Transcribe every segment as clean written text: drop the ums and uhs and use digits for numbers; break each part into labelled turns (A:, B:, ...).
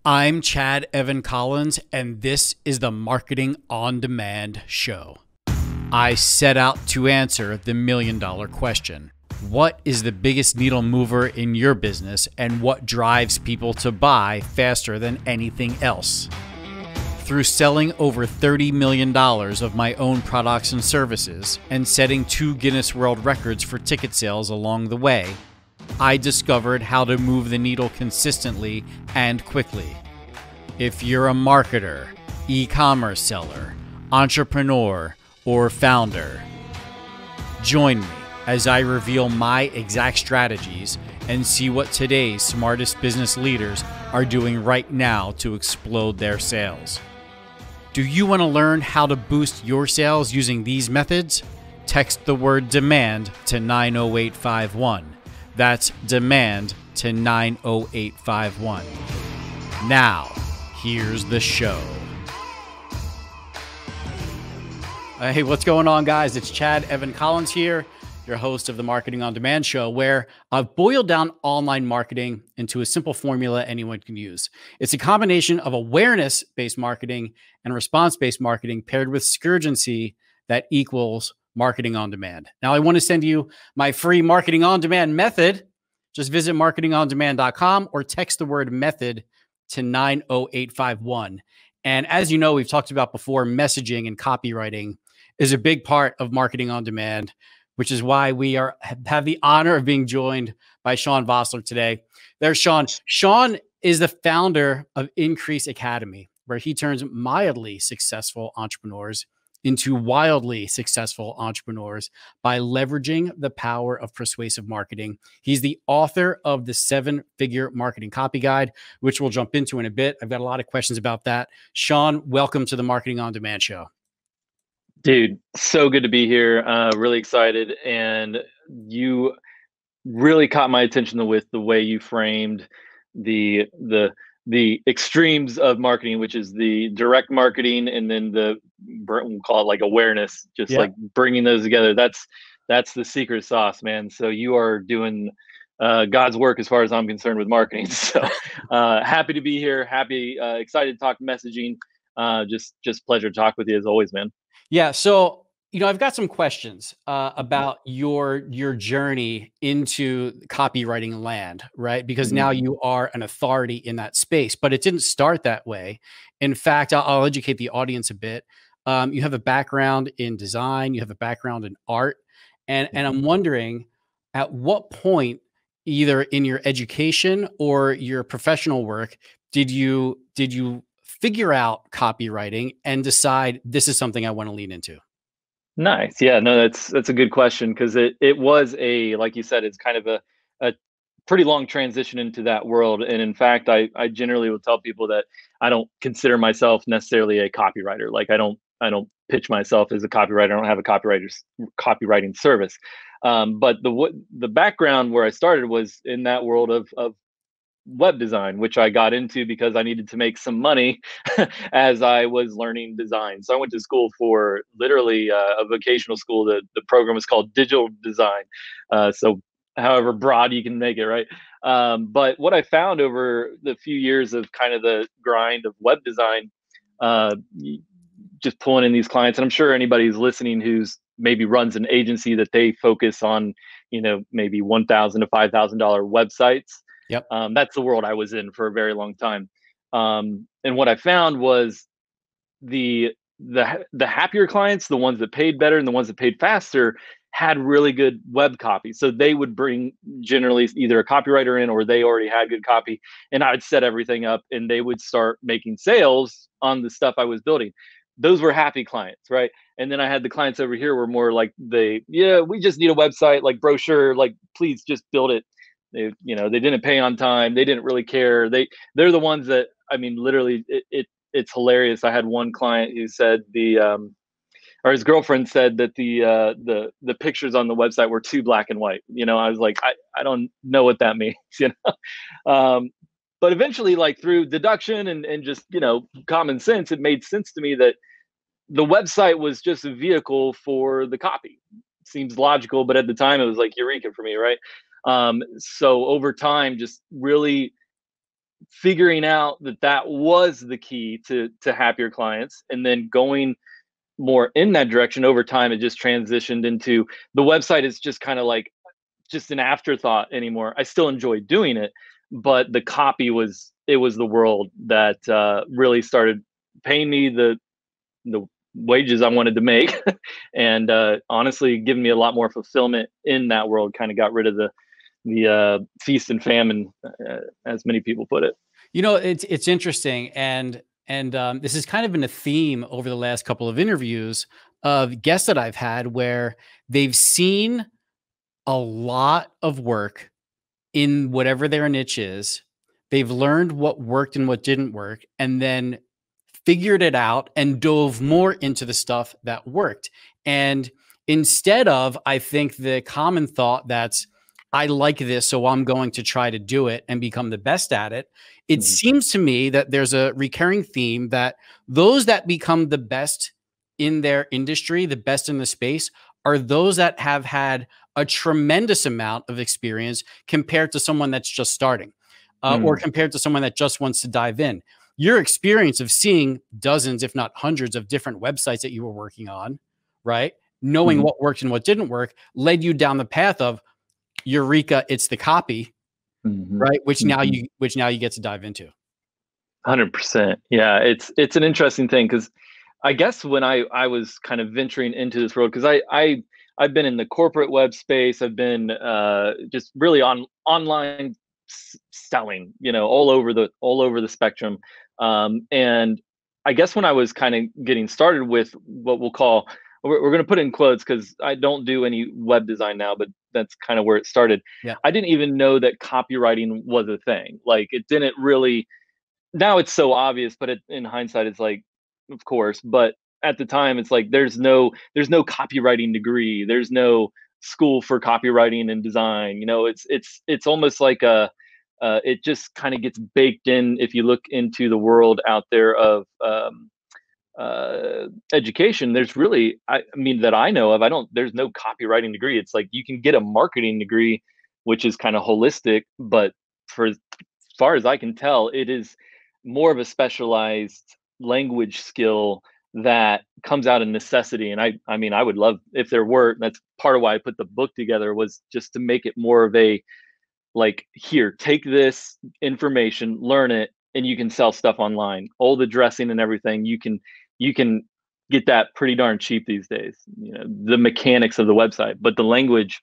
A: I'm Chad Evan Collins, and this is the Marketing on Demand show. I set out to answer the million-dollar question. What is the biggest needle mover in your business, and what drives people to buy faster than anything else? Through selling over $30 million of my own products and services and setting 2 Guinness World Records for ticket sales along the way, I discovered how to move the needle consistently and quickly. If you're a marketer, e-commerce seller, entrepreneur, or founder, join me as I reveal my exact strategies and see what today's smartest business leaders are doing right now to explode their sales. Do you want to learn how to boost your sales using these methods? Text the word DEMAND to 90851. That's DEMAND to 90851. Now, here's the show. Hey, what's going on, guys? It's Chad Evan Collins here, your host of the Marketing on Demand show, where I've boiled down online marketing into a simple formula anyone can use. It's a combination of awareness-based marketing and response-based marketing paired with urgency that equals marketing on demand. Now, I want to send you my free marketing on demand method. Just visit marketingondemand.com or text the word method to 90851. And as you know, we've talked about before, messaging and copywriting is a big part of marketing on demand, which is why we have the honor of being joined by Sean Vosler today. There's Sean. Sean is the founder of Increase Academy, where he turns mildly successful entrepreneurs into wildly successful entrepreneurs by leveraging the power of persuasive marketing. He's the author of the 7-Figure Marketing Copy Guide, which we'll jump into in a bit. I've got a lot of questions about that. Sean, welcome to the Marketing on Demand show.
B: Dude, so good to be here. Really excited. And you really caught my attention with the way you framed the extremes of marketing, which is the direct marketing and then we'll call it like awareness, just like bringing those together. That's the secret sauce, man. So you are doing God's work as far as I'm concerned with marketing. So happy to be here. Excited to talk messaging. Just pleasure to talk with you as always, man.
A: Yeah. So, I've got some questions about your journey into copywriting land, right? Because now you are an authority in that space, but it didn't start that way. In fact, I'll educate the audience a bit. You have a background in design, you have a background in art, and I'm wondering at what point, either in your education or your professional work, did you figure out copywriting and decide this is something I want to lean into?
B: Nice. Yeah, no, that's a good question, because it was like you said, it's kind of a pretty long transition into that world. And in fact, I generally will tell people that I don't consider myself necessarily a copywriter. Like I don't pitch myself as a copywriter. I don't have a copywriting service. But the background where I started was in that world of web design, which I got into because I needed to make some money as I was learning design. So I went to school for literally a vocational school. The program was called digital design. So however broad you can make it, right? But what I found over the few years of kind of the grind of web design, just pulling in these clients, and I'm sure anybody who's listening who's maybe runs an agency that they focus on, maybe $1,000 to $5,000 websites.
A: Yep.
B: That's the world I was in for a very long time. And what I found was the happier clients, the ones that paid better and the ones that paid faster, had really good web copy. So they would bring generally either a copywriter in or they already had good copy, and I would set everything up and they would start making sales on the stuff I was building. Those were happy clients, right? And then I had the clients over here were more like we just need a website, like brochure, like please just build it. They didn't pay on time. They didn't really care. They're the ones that, I mean, literally it's hilarious. I had one client who said or his girlfriend said that the pictures on the website were too black and white. I was like, I don't know what that means, but eventually, like through deduction and just, common sense, it made sense to me that the website was just a vehicle for the copy. Seems logical, but at the time it was like eureka for me, right? So over time, just really figuring out that that was the key to happier clients, and then going more in that direction over time, it just transitioned into the website is just kind of like just an afterthought anymore. I still enjoy doing it, but the copy was the world that really started paying me the wages I wanted to make, and honestly, giving me a lot more fulfillment in that world. Kind of got rid of the feast and famine, as many people put it.
A: You know, it's interesting, and this has kind of been a theme over the last couple of interviews of guests that I've had where they've seen a lot of work in whatever their niche is. They've learned what worked and what didn't work, and then figured it out and dove more into the stuff that worked. And instead of, I think the common thought that's, I like this, so I'm going to try to do it and become the best at it. It seems to me that there's a recurring theme that those that become the best in their industry, the best in the space, are those that have had a tremendous amount of experience compared to someone that's just starting, or compared to someone that just wants to dive in. Your experience of seeing dozens, if not hundreds of different websites that you were working on, right? Knowing what worked and what didn't work led you down the path of Eureka, it's the copy, right? Which now you get to dive into.
B: 100%. Yeah, it's an interesting thing, because I guess when I was kind of venturing into this world, because I've been in the corporate web space, I've been just really online selling, all over the spectrum, and I guess when I was kind of getting started with what we'll call, we're going to put in quotes because I don't do any web design now, but that's kind of where it started.
A: Yeah.
B: I didn't even know that copywriting was a thing. Like, it didn't really. Now it's so obvious, but in hindsight, it's like, of course. But at the time, it's like there's no copywriting degree. There's no school for copywriting and design. It's almost like it just kind of gets baked in if you look into the world out there of education. There's really, I mean, that I know of, there's no copywriting degree. It's like you can get a marketing degree, which is kind of holistic, but for as far as I can tell, it is more of a specialized language skill that comes out of necessity. And I mean, I would love if there were. That's part of why I put the book together, was just to make it more of a, like, here, take this information, learn it, and you can sell stuff online. All the dressing and everything, you can get that pretty darn cheap these days. The mechanics of the website, but the language,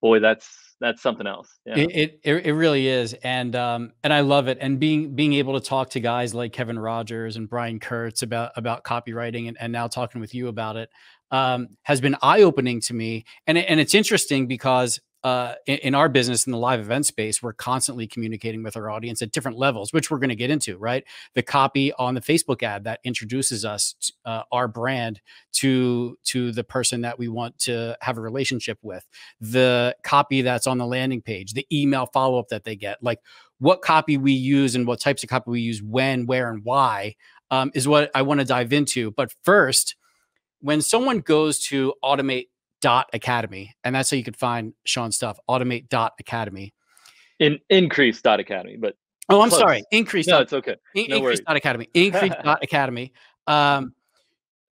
B: boy, that's something else. Yeah.
A: It really is, and I love it. And being able to talk to guys like Kevin Rogers and Brian Kurtz about copywriting, and now talking with you about it, has been eye-opening to me. And it's interesting because in our business, in the live event space, we're constantly communicating with our audience at different levels, which we're going to get into, right? The copy on the Facebook ad that introduces us, our brand, to the person that we want to have a relationship with, the copy that's on the landing page, the email follow-up that they get, like what copy we use and what types of copy we use, when, where, and why, is what I want to dive into. But first, when someone goes to automate.academy, and that's how you could find Sean's stuff, automate.academy.
B: Increase.academy, but
A: oh, I'm close. Sorry, increase.
B: No, it's okay. No
A: increase.academy. Increase.academy.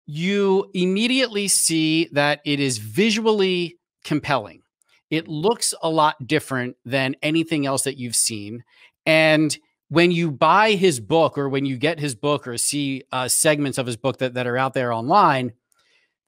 A: You immediately see that it is visually compelling. It looks a lot different than anything else that you've seen. And when you buy his book, or when you get his book, or see segments of his book that are out there online,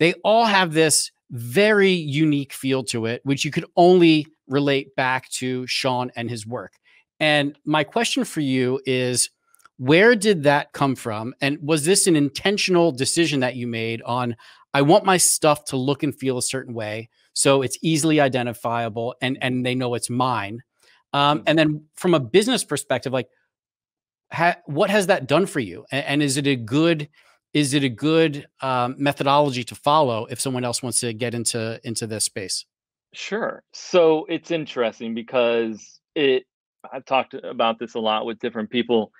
A: they all have this very unique feel to it, which you could only relate back to Sean and his work. And my question for you is, where did that come from? And was this an intentional decision that you made on, I want my stuff to look and feel a certain way, so it's easily identifiable and they know it's mine? And then from a business perspective, like, what has that done for you? And is it a good methodology to follow if someone else wants to get into this space?
B: Sure. So it's interesting because I've talked about this a lot with different people.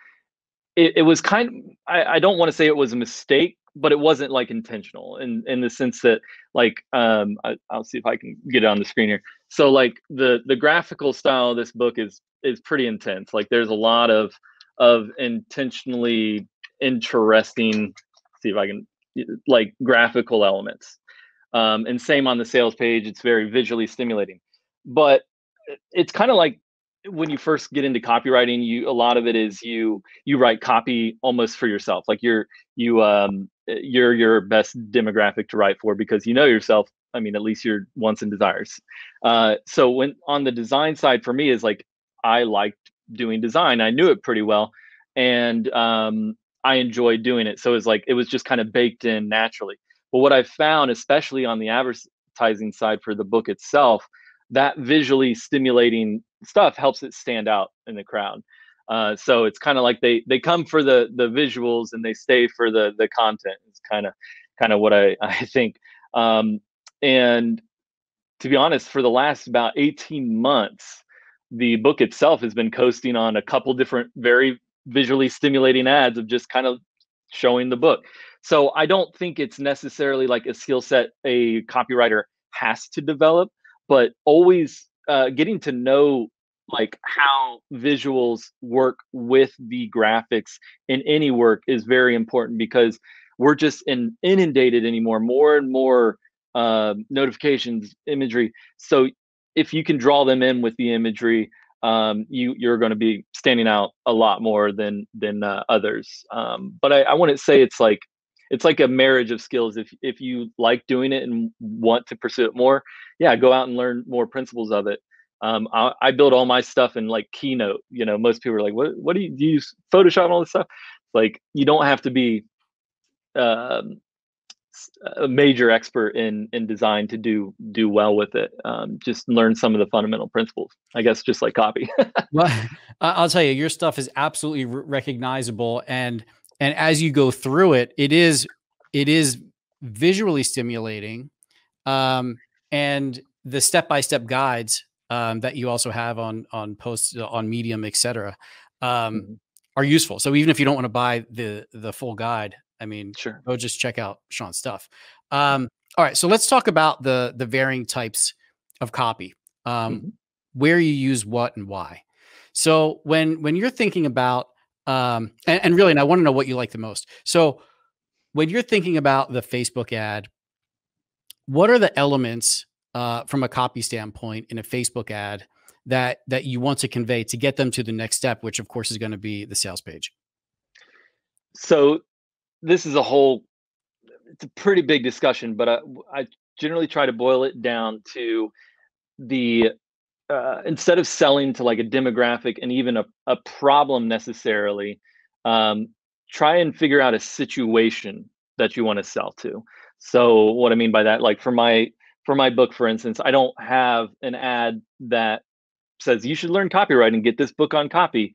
B: It was kind of, I don't want to say it was a mistake, but it wasn't like intentional in the sense that, like, I'll see if I can get it on the screen here. So like the graphical style of this book is pretty intense. Like, there's a lot of of intentionally interesting, see if I can, like, graphical elements. And same on the sales page, it's very visually stimulating. But it's kind of like when you first get into copywriting, a lot of it is you write copy almost for yourself. Like you're your best demographic to write for, because you know yourself. I mean, at least your wants and desires. So when on the design side for me is like, I liked doing design. I knew it pretty well, and I enjoyed doing it. So it was just kind of baked in naturally. But what I found, especially on the advertising side for the book itself, that visually stimulating stuff helps it stand out in the crowd. So it's kind of like they come for the visuals and they stay for the content. It's kind of what I think. And to be honest, for the last about 18 months, the book itself has been coasting on a couple different very visually stimulating ads of just kind of showing the book. So I don't think it's necessarily like a skill set a copywriter has to develop, but always getting to know like how visuals work with the graphics in any work is very important, because we're just inundated anymore, more and more notifications, imagery. So if you can draw them in with the imagery, you're going to be standing out a lot more than others. But I wouldn't say it's like a marriage of skills. If you like doing it and want to pursue it more, yeah, go out and learn more principles of it. I build all my stuff in like Keynote. You know, most people are like, what do you use Photoshop and all this stuff? Like, you don't have to be um, a major expert in design to do well with it. Just learn some of the fundamental principles, I guess, just like copy.
A: Well, I'll tell you, your stuff is absolutely recognizable, and as you go through it, it is visually stimulating, and the step-by-step guides that you also have on posts on Medium, etc.,
B: Mhm.
A: are useful. So even if you don't want to buy the full guide, I mean,
B: Sure.
A: go just check out Sean's stuff. All right, so let's talk about the varying types of copy,
B: Mhm.
A: where you use what and why. So when you're thinking about and really, and I want to know what you like the most. So when you're thinking about the Facebook ad, what are the elements from a copy standpoint in a Facebook ad that you want to convey to get them to the next step, which of course is going to be the sales page?
B: So this is it's a pretty big discussion, but I generally try to boil it down to the instead of selling to like a demographic and even a problem necessarily, um, try and figure out a situation that you want to sell to. So what I mean by that, like for my book, for instance, I don't have an ad that says you should learn copyright and get this book on copy.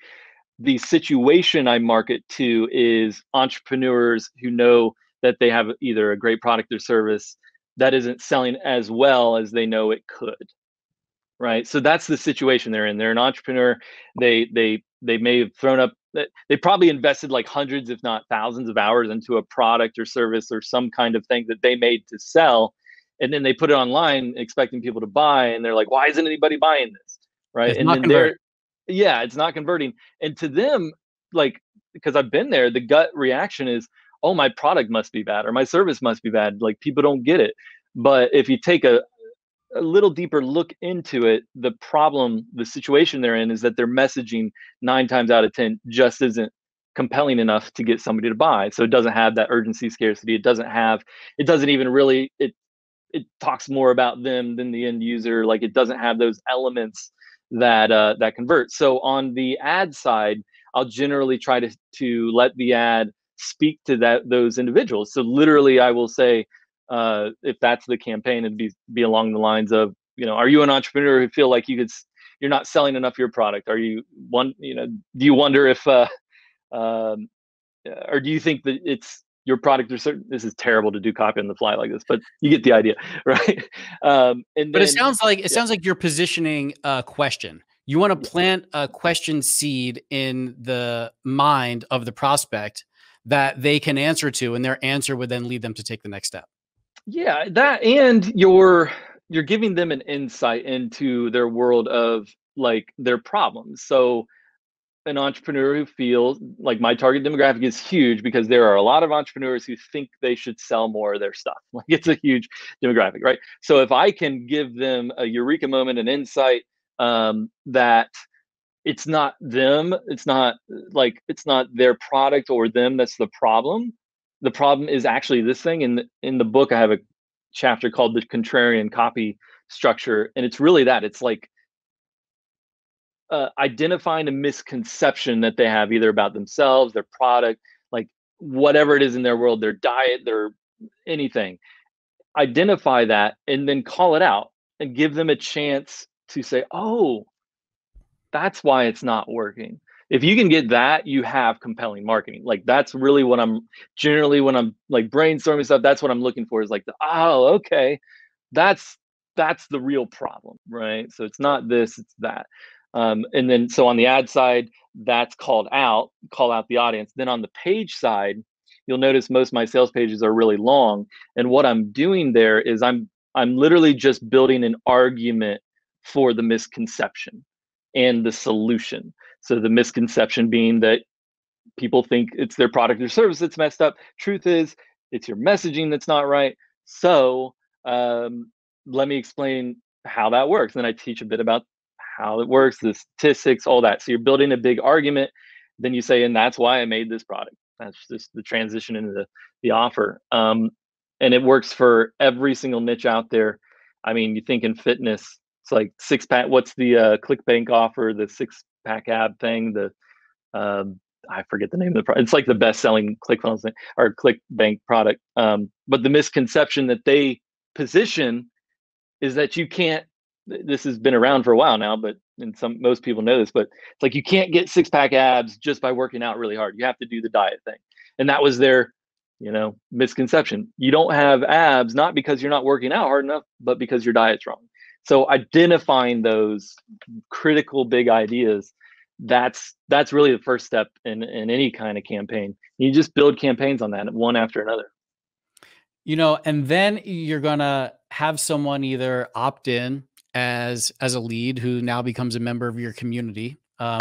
B: The situation I market to is entrepreneurs who know that they have either a great product or service that isn't selling as well as they know it could. Right. So that's the situation they're in. They're an entrepreneur. They may have thrown up. They probably invested like hundreds, if not thousands, of hours into a product or service or some kind of thing that they made to sell, and then they put it online expecting people to buy, and they're like, "Why isn't anybody buying this?" Right.
A: It's
B: And
A: not
B: then
A: converting.
B: yeah, it's not converting. And to them, like, because I've been there, the gut reaction is, "Oh, my product must be bad or my service must be bad. Like, people don't get it." But if you take a little deeper look into it, the problem, the situation they're in is that their messaging 9 times out of 10 just isn't compelling enough to get somebody to buy. So it doesn't have that urgency, scarcity. It doesn't even really, it talks more about them than the end user. Like, it doesn't have those elements that convert. So on the ad side, I'll generally try to let the ad speak to those individuals. So literally, I will say, if that's the campaign, it'd be along the lines of, are you an entrepreneur who feel like you're not selling enough of your product? Are you do you wonder if um, or do you think that it's your product or certain? This is terrible to do copy on the fly like this, but you get the idea, right? And
A: But it
B: then
A: sounds like
B: yeah,
A: you're positioning a question. You want to plant a question seed in the mind of the prospect that they can answer to, and their answer would then lead them to take the next step.
B: yeah, that, and you're giving them an insight into their world of like their problems. So an entrepreneur who feels like my target demographic is huge because there are a lot of entrepreneurs who think they should sell more of their stuff. Like it's a huge demographic, right? So if I can give them a eureka moment, an insight, that it's not them, it's not their product or them that's the problem. The problem is actually this thing. In the book, I have a chapter called the contrarian copy structure, and it's really that. It's like identifying a misconception that they have either about themselves, their product, like whatever it is in their world, their diet, their anything. Identify that and then call it out and give them a chance to say, oh, that's why it's not working. If you can get that, you have compelling marketing. Like that's really what I'm generally when I'm like brainstorming stuff, that's what I'm looking for is like, oh, okay, that's the real problem, right? So it's not this, it's that. And then so on the ad side, that's call out the audience. Then on the page side, you'll notice most of my sales pages are really long. And what I'm doing there is I'm literally just building an argument for the misconception and the solution. So the misconception being that people think it's their product or service that's messed up. Truth is, it's your messaging that's not right. So let me explain how that works. And I teach a bit about how it works, the statistics, all that. So you're building a big argument. Then you say, and that's why I made this product. That's just the transition into the offer. And it works for every single niche out there. I mean, you think in fitness, it's like six pack. What's the ClickBank offer? The 6-pack ab thing. The I forget the name of the product. It's like the best-selling ClickFunnels thing or ClickBank product. But the misconception that they position is that you can't. This has been around for a while now, but most people know this. But it's like you can't get 6-pack abs just by working out really hard. You have to do the diet thing, and that was their, misconception. You don't have abs not because you're not working out hard enough, but because your diet's wrong. So identifying those critical big ideas, that's really the first step in any kind of campaign. You just build campaigns on that one after another.
A: And then you're going to have someone either opt in as a lead who now becomes a member of your community,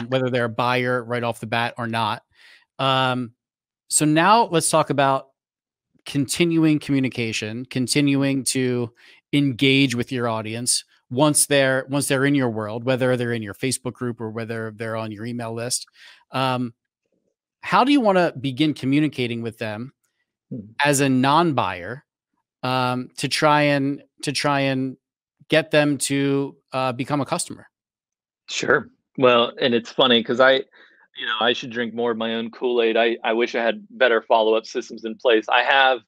A: whether they're a buyer right off the bat or not. So now let's talk about continuing communication, continuing to engage with your audience once they're in your world, whether they're in your Facebook group or whether they're on your email list. How do you want to begin communicating with them as a non-buyer to try and get them to become a customer?
B: Sure. Well, and it's funny because I should drink more of my own Kool-Aid. I wish I had better follow-up systems in place. I have,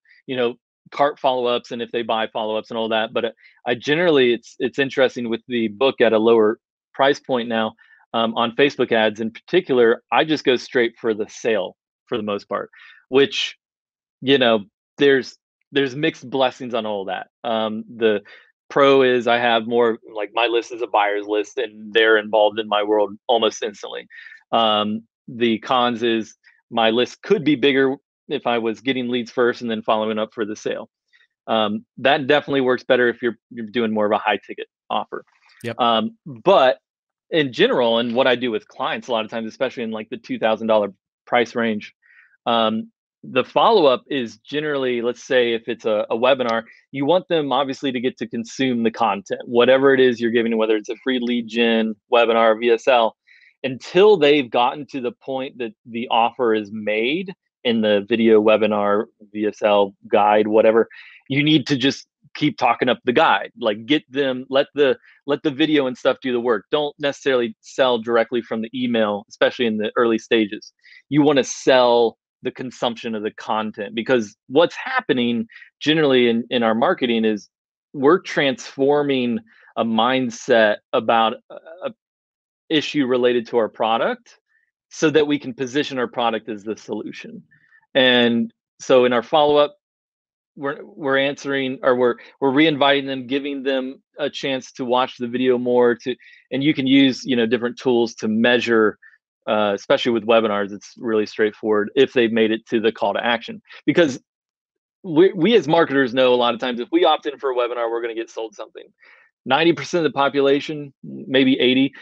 B: cart follow-ups and if they buy follow-ups and all that. But I generally, it's interesting with the book at a lower price point now, on Facebook ads in particular, I just go straight for the sale for the most part, which, there's mixed blessings on all that. The pro is I have more, like my list is a buyer's list and they're involved in my world almost instantly. The cons is my list could be bigger if I was getting leads first and then following up for the sale. That definitely works better if you're doing more of a high ticket offer.
A: Yep.
B: But in general, and what I do with clients a lot of times, especially in like the $2,000 price range, the follow-up is generally, let's say if it's a webinar, you want them obviously to get to consume the content, whatever it is you're giving, whether it's a free lead gen webinar, VSL, until they've gotten to the point that the offer is made in the video webinar, VSL guide, whatever. You need to just keep talking up the guide, like get them, let the video and stuff do the work. Don't necessarily sell directly from the email, especially in the early stages. You want to sell the consumption of the content, because what's happening generally in our marketing is we're transforming a mindset about a issue related to our product so that we can position our product as the solution. And so in our follow-up, we're answering, or we're re-inviting them, giving them a chance to watch the video more, and you can use different tools to measure, especially with webinars. It's really straightforward if they've made it to the call to action, because we as marketers know a lot of times if we opt in for a webinar, we're going to get sold something. 90% of the population, maybe 80,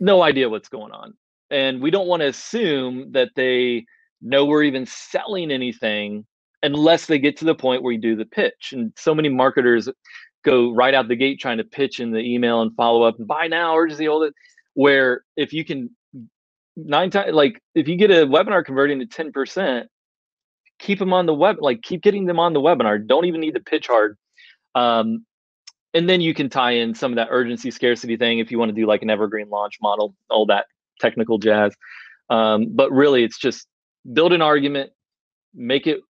B: no idea what's going on. And we don't want to assume that they know we're even selling anything unless they get to the point where you do the pitch. And so many marketers go right out the gate trying to pitch in the email and follow up and buy now, urgency, all that. Where if you can like if you get a webinar converting to 10%, keep them on the web, like keep getting them on the webinar. Don't even need to pitch hard. And then you can tie in some of that urgency scarcity thing if you want to do like an evergreen launch model, all that technical jazz. But really, it's just build an argument, make it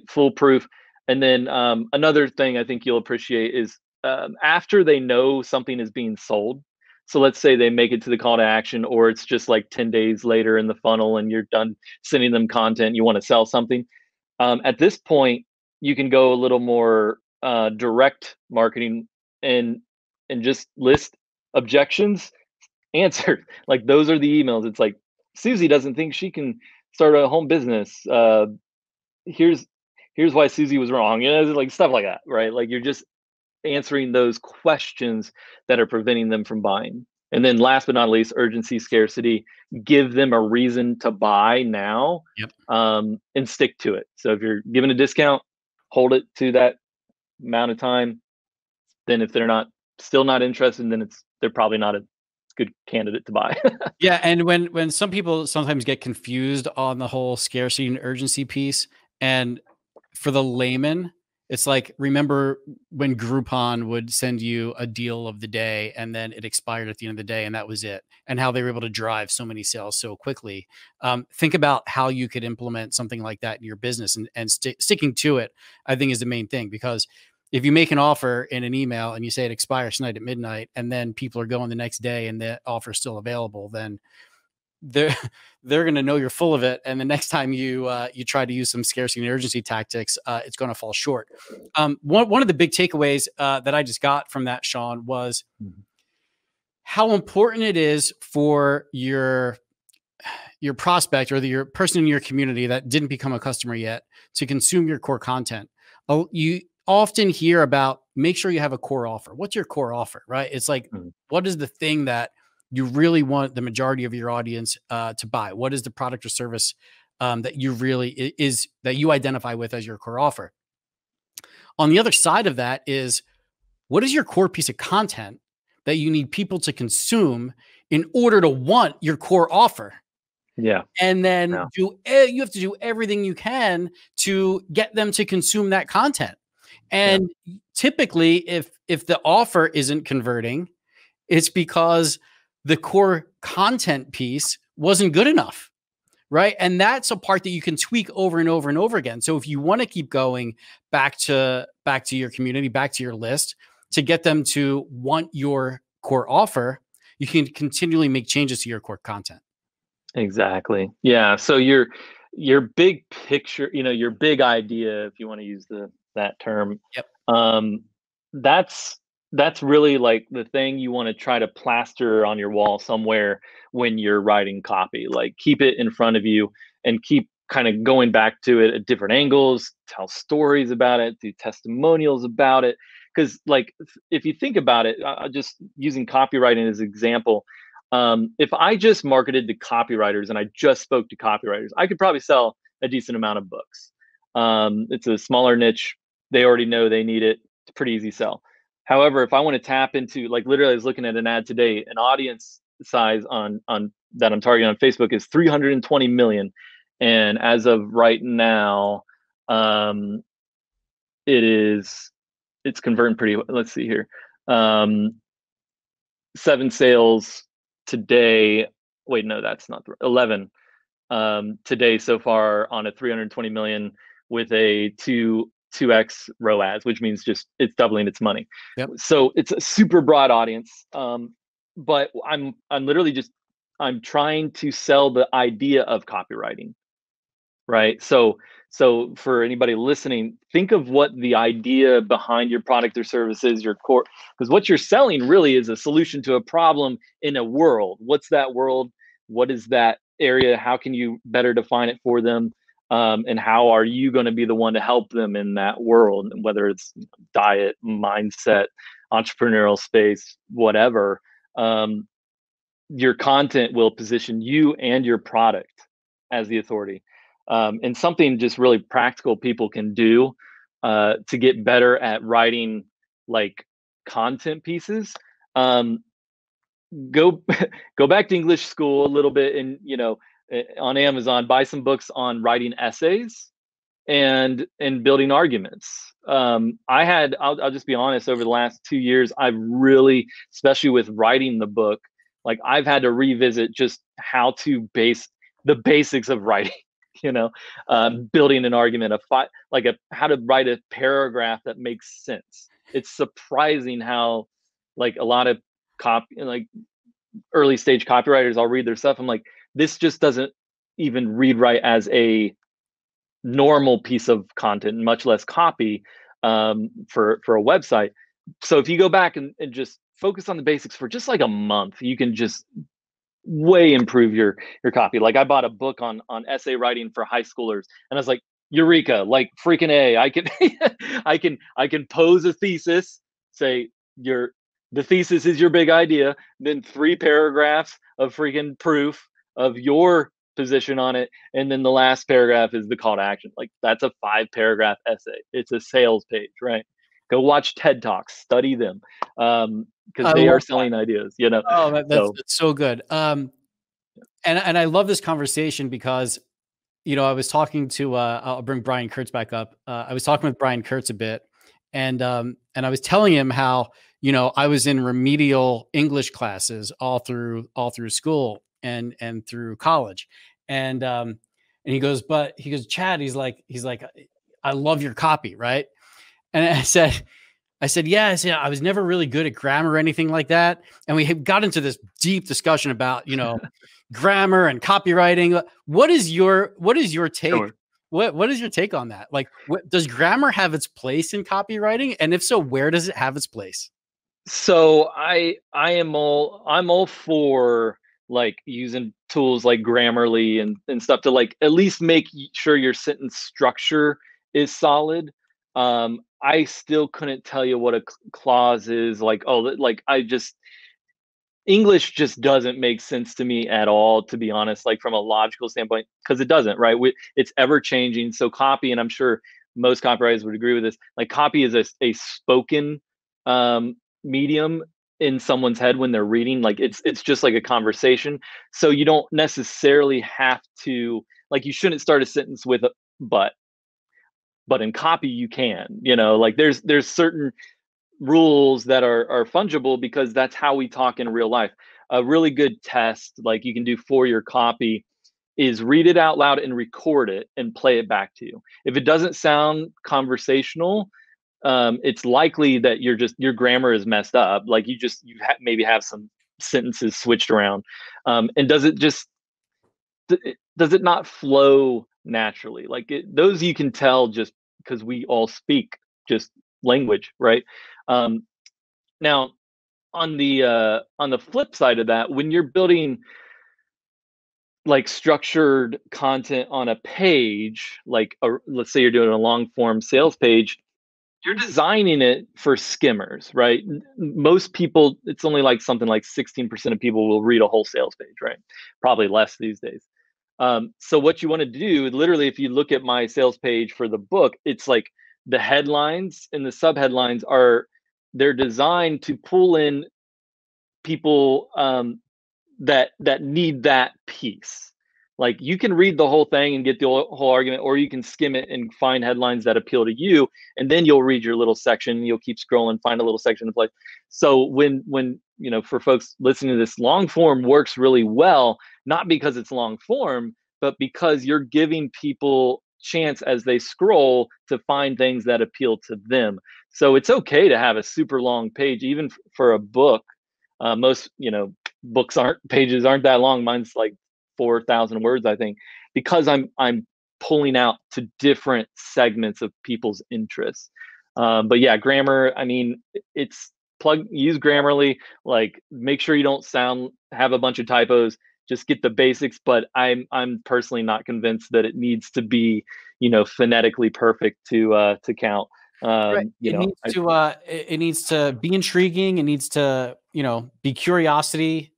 B: foolproof. And then another thing I think you'll appreciate is after they know something is being sold. So let's say they make it to the call to action, or it's just like 10 days later in the funnel and you're done sending them content, you want to sell something. At this point, you can go a little more direct marketing and just list objections answered. Like those are the emails. It's like, Susie doesn't think she can start a home business. Here's why Susie was wrong. You know, like stuff like that, right? Like you're just answering those questions that are preventing them from buying. And then last but not least, urgency, scarcity, give them a reason to buy now.
A: Yep.
B: And stick to it. So if you're giving a discount, hold it to that amount of time. Then if they're still not interested, then they're probably not a good candidate to buy.
A: Yeah. And when some people sometimes get confused on the whole scarcity and urgency piece, and for the layman, it's like, remember when Groupon would send you a deal of the day and then it expired at the end of the day and that was it, and how they were able to drive so many sales so quickly. Think about how you could implement something like that in your business, and sticking to it, I think, is the main thing. Because if you make an offer in an email and you say it expires tonight at midnight, and then people are going the next day and the offer is still available, then they're going to know you're full of it. And the next time you try to use some scarcity and urgency tactics, it's going to fall short. One of the big takeaways that I just got from that, Sean, was how important it is for your prospect, or your person in your community that didn't become a customer yet, to consume your core content. Oh, you often hear about, make sure you have a core offer. What's your core offer, right? It's like, what is the thing that you really want the majority of your audience to buy? What is the product or service that you really that you identify with as your core offer? On the other side of that is, what is your core piece of content that you need people to consume in order to want your core offer?
B: Yeah.
A: And then you have to do everything you can to get them to consume that content. And typically, if the offer isn't converting, it's because the core content piece wasn't good enough, right? And that's a part that you can tweak over and over and over again. So if you want to keep going back to your community, back to your list, to get them to want your core offer, you can continually make changes to your core content. Exactly.
B: Yeah. So your big picture, your big idea, if you want to use that term.
A: Yep.
B: That's really like the thing you want to try to plaster on your wall somewhere when you're writing copy. Like keep it in front of you and keep kind of going back to it at different angles, tell stories about it, do testimonials about it. Because like if you think about it, just using copywriting as an example, if I just marketed to copywriters and I just spoke to copywriters, I could probably sell a decent amount of books. It's a smaller niche. They already know they need it. It's a pretty easy sell. However, if I want to tap into, like literally I was looking at an ad today, an audience size on that I'm targeting on Facebook is 320 million. And as of right now, it's converting pretty, let's see here. 7 sales today. Wait, no, that's not 11 today so far on a 320 million with a 2x ROAS, which means just it's doubling its money.
A: Yep.
B: So it's a super broad audience. But I'm literally I'm trying to sell the idea of copywriting, right? So for anybody listening, think of what the idea behind your product or service is, your core, because what you're selling really is a solution to a problem in a world. What's that world? What is that area? How can you better define it for them? And how are you going to be the one to help them in that world, whether it's diet, mindset, entrepreneurial space, whatever. your content will position you and your product as the authority. And something just really practical people can do to get better at writing like content pieces. Go go back to English school a little bit, and on Amazon, buy some books on writing essays and building arguments. I'll just be honest, over the last 2 years, I've really, especially with writing the book, like I've had to revisit just how to the basics of writing, building an argument, how to write a paragraph that makes sense. It's surprising how like a lot of like early stage copywriters, I'll read their stuff, I'm like, this just doesn't even read right as a normal piece of content, much less copy for a website. So if you go back and just focus on the basics for just like a month, you can just way improve your copy. Like I bought a book on essay writing for high schoolers, and I was like, eureka, like freaking A, I can I can pose a thesis, say the thesis is your big idea, then 3 paragraphs of freaking proof of your position on it, and then the last paragraph is the call to action. Like that's a 5-paragraph essay. It's a sales page, right? Go watch TED Talks, study them, because they are selling ideas.
A: Oh, that's so good. And I love this conversation because I was talking to I'll bring Brian Kurtz back up. I was talking with Brian Kurtz a bit, and I was telling him how I was in remedial English classes all through school and through college, and he goes, Chad, he's like, I love your copy, right? And I said, yeah, I was never really good at grammar or anything like that. And we got into this deep discussion about, grammar and copywriting. What is your take?
B: Sure.
A: What is your take on that? Like, does grammar have its place in copywriting? And if so, where does it have its place?
B: So I'm all for like using tools like Grammarly and stuff to like at least make sure your sentence structure is solid. I still couldn't tell you what a clause is. Like, English just doesn't make sense to me at all, to be honest, like from a logical standpoint, because it doesn't, right? It's ever changing. So copy, and I'm sure most copywriters would agree with this, like copy is a spoken medium in someone's head when they're reading. Like it's just like a conversation. So you don't necessarily have to, like, you shouldn't start a sentence with a but in copy you can, like there's certain rules that are fungible because that's how we talk in real life. A really good test like you can do for your copy is read it out loud and record it and play it back to you. If it doesn't sound conversational, it's likely that your grammar is messed up. Like maybe have some sentences switched around. And does it not flow naturally? Like those you can tell just because we all speak just language, right? Now on the flip side of that, when you're building like structured content on a page, like let's say you're doing a long form sales page, you're designing it for skimmers, right? Most people, it's only like something like 16% of people will read a whole sales page, right? Probably less these days. So what you want to do, literally, if you look at my sales page for the book, it's like the headlines and the subheadlines they're designed to pull in people that need that piece. Like you can read the whole thing and get the whole argument, or you can skim it and find headlines that appeal to you, and then you'll read your little section and you'll keep scrolling, find a little section to play. So when for folks listening to this, long form works really well, not because it's long form, but because you're giving people chance as they scroll to find things that appeal to them. So it's okay to have a super long page, even for a book. Most pages aren't that long. Mine's like 4,000 words, I think, because I'm pulling out to different segments of people's interests. But yeah, grammar, I mean, use Grammarly, like make sure you don't have a bunch of typos, just get the basics. But I'm personally not convinced that it needs to be, phonetically perfect to count.
A: Right. It needs to be intriguing. It needs to, be curiosity.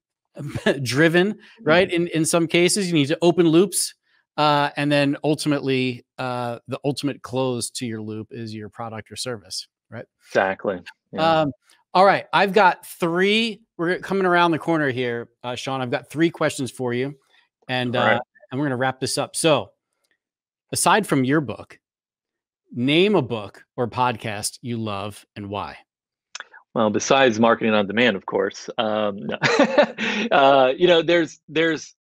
A: driven, right? In some cases, you need to open loops. And then ultimately, the ultimate close to your loop is your product or service, right?
B: Exactly. Yeah.
A: All right. I've got three. We're coming around the corner here, Sean. I've got three questions for you. And,
B: All right.
A: and we're going to wrap this up. So aside from your book, name a book or podcast you love and why.
B: Well, besides marketing on demand, of course, no. There's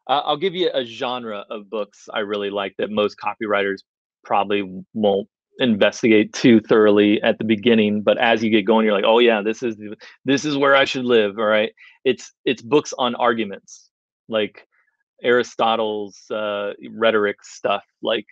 B: I'll give you a genre of books I really like that most copywriters probably won't investigate too thoroughly at the beginning, but as you get going, you're like, oh yeah, this is where I should live. All right, it's books on arguments, like Aristotle's rhetoric stuff. Like,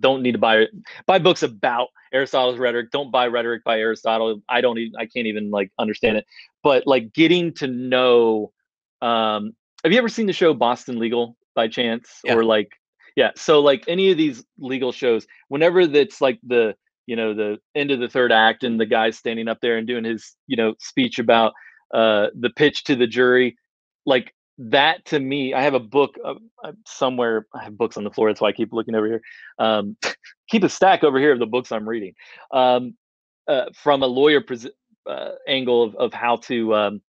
B: don't need to buy books about Aristotle's rhetoric. Don't buy rhetoric by Aristotle. I can't even like understand it. But like getting to know. Have you ever seen the show Boston Legal by chance?
A: Yeah.
B: Or like, yeah. So like any of these legal shows, whenever that's like the end of the third act and the guy's standing up there and doing his speech about the pitch to the jury, like that to me, I have a book somewhere. I have books on the floor. That's why I keep looking over here. Keep a stack over here of the books I'm reading. From a lawyer angle of how to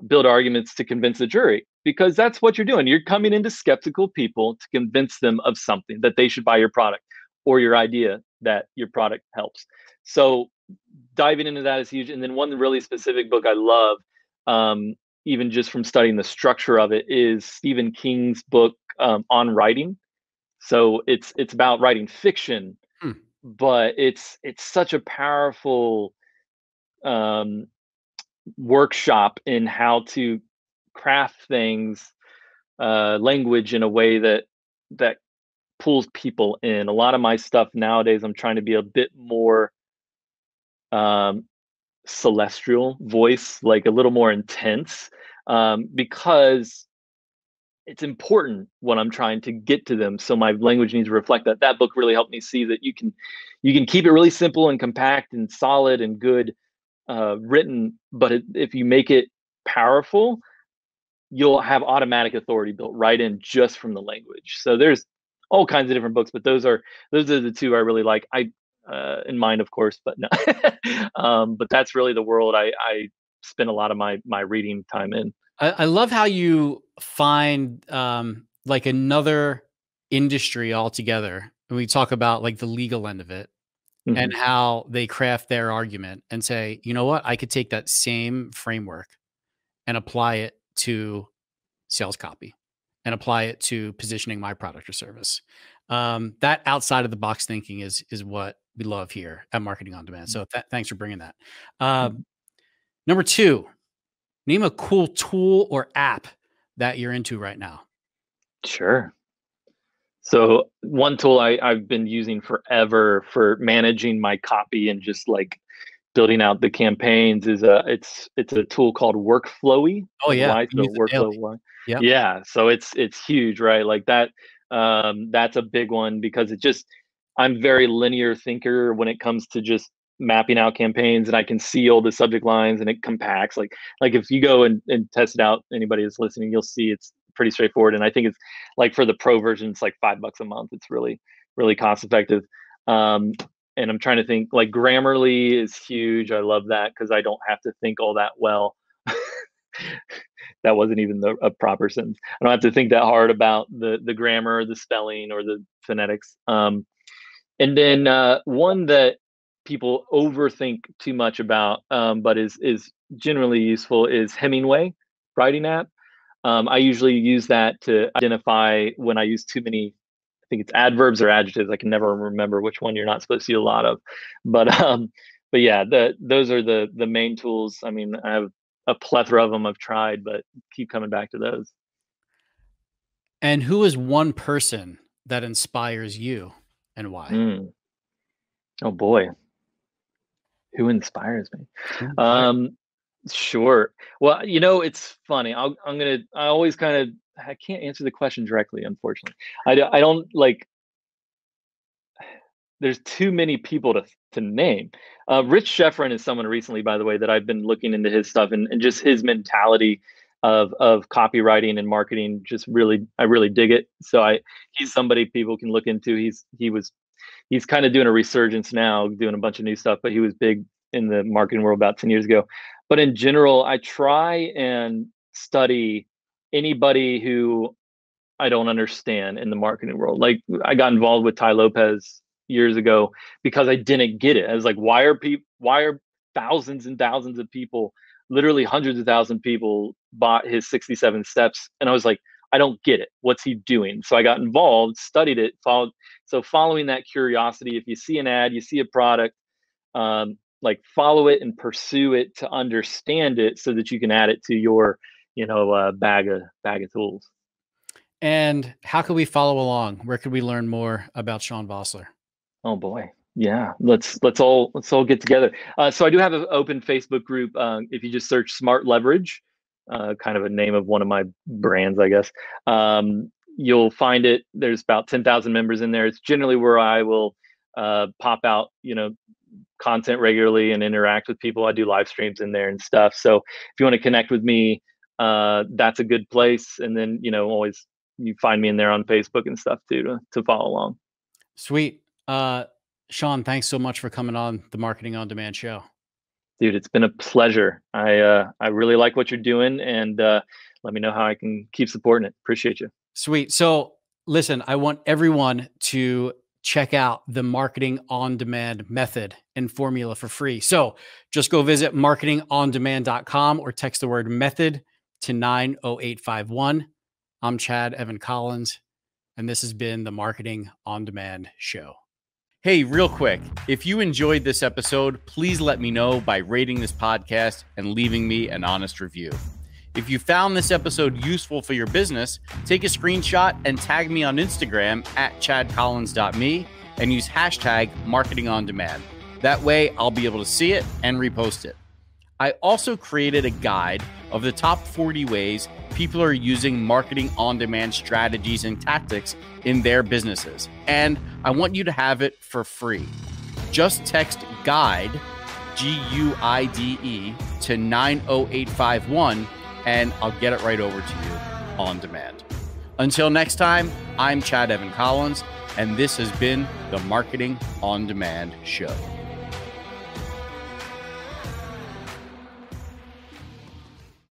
B: build arguments to convince the jury, because that's what you're doing. You're coming into skeptical people to convince them of something, that they should buy your product or your idea that your product helps. So diving into that is huge. And then one really specific book I love, even just from studying the structure of it, is Stephen King's book on writing. So it's about writing fiction, but it's such a powerful workshop in how to craft things, language in a way that pulls people in. A lot of my stuff nowadays, I'm trying to be a bit more celestial voice, like a little more intense, because it's important what I'm trying to get to them. So my language needs to reflect that. That book really helped me see that you can keep it really simple and compact and solid and good written, but if you make it powerful, you'll have automatic authority built right in just from the language. So there's all kinds of different books, but those are the two I really like. In mind, of course, but no. But that's really the world I spend a lot of my reading time in.
A: I love how you find like another industry altogether. And we talk about like the legal end of it and how they craft their argument and say, you know what, I could take that same framework and apply it to sales copy and apply it to positioning my product or service. That outside of the box thinking is what we love here at Marketing on Demand. So thanks for bringing that. Number two, name a cool tool or app that you're into right now.
B: Sure. So one tool I've been using forever for managing my copy and just like building out the campaigns is it's a tool called Workflowy.
A: Oh yeah.
B: So Workflow.
A: Yep.
B: Yeah. So it's huge, right? Like that. That's a big one because I'm very linear thinker when it comes to just mapping out campaigns, and I can see all the subject lines and it compacts. Like if you go and test it out, anybody that's listening, you'll see it's pretty straightforward. And I think it's like for the pro version, it's like $5 a month. It's really, really cost effective. And I'm trying to think, like Grammarly is huge. I love that because I don't have to think all that well. That wasn't even a proper sentence. I don't have to think that hard about the grammar, the spelling, or the phonetics. And then one that people overthink too much about, but is generally useful, is Hemingway writing app. I usually use that to identify when I use too many, I think it's adverbs or adjectives. I can never remember which one you're not supposed to use a lot of. But yeah, those are the main tools. I mean, I have a plethora of them I've tried, but keep coming back to those.
A: And who is one person that inspires you and why?
B: Oh boy. Who inspires me? Sure. Well, it's funny. I always I can't answer the question directly, unfortunately. I don't like, there's too many people to name. Rich Sheffrin is someone recently, by the way, that I've been looking into his stuff and just his mentality of copywriting and marketing. I really dig it. So he's somebody people can look into. He's kind of doing a resurgence now, doing a bunch of new stuff, but he was big in the marketing world about 10 years ago. But in general, I try and study anybody who I don't understand in the marketing world. Like, I got involved with Ty Lopez years ago because I didn't get it. I was like, why are thousands and thousands of people, literally hundreds of thousands of people, bought his 67 steps? And I was like, I don't get it. What's he doing? So I got involved, studied it, following that curiosity. If you see an ad, you see a product, like, follow it and pursue it to understand it so that you can add it to your, bag of tools.
A: And how can we follow along? Where could we learn more about Sean Vosler?
B: Oh boy. Yeah. Let's all get together. So I do have an open Facebook group. If you just search Smart Leverage, kind of a name of one of my brands, I guess. You'll find it. There's about 10,000 members in there. It's generally where I will pop out, content regularly and interact with people. I do live streams in there and stuff. So if you want to connect with me, that's a good place. And then, always you find me in there on Facebook and stuff too, to follow along.
A: Sweet. Sean, thanks so much for coming on the Marketing on Demand show.
B: Dude, it's been a pleasure. I really like what you're doing, and let me know how I can keep supporting it. Appreciate you.
A: Sweet. So listen, I want everyone to check out the Marketing on Demand method and formula for free. So just go visit marketingondemand.com or text the word method to 90851. I'm Chad Evan Collins, and this has been the Marketing on Demand show. Hey, real quick, if you enjoyed this episode, please let me know by rating this podcast and leaving me an honest review. If you found this episode useful for your business, take a screenshot and tag me on Instagram at chadcollins.me and use hashtag marketingondemand. That way, I'll be able to see it and repost it. I also created a guide of the top 40 ways people are using marketing on demand strategies and tactics in their businesses. And I want you to have it for free. Just text GUIDE, GUIDE, to 90851 and I'll get it right over to you on demand. Until next time, I'm Chad Evan Collins, and this has been the Marketing on Demand show.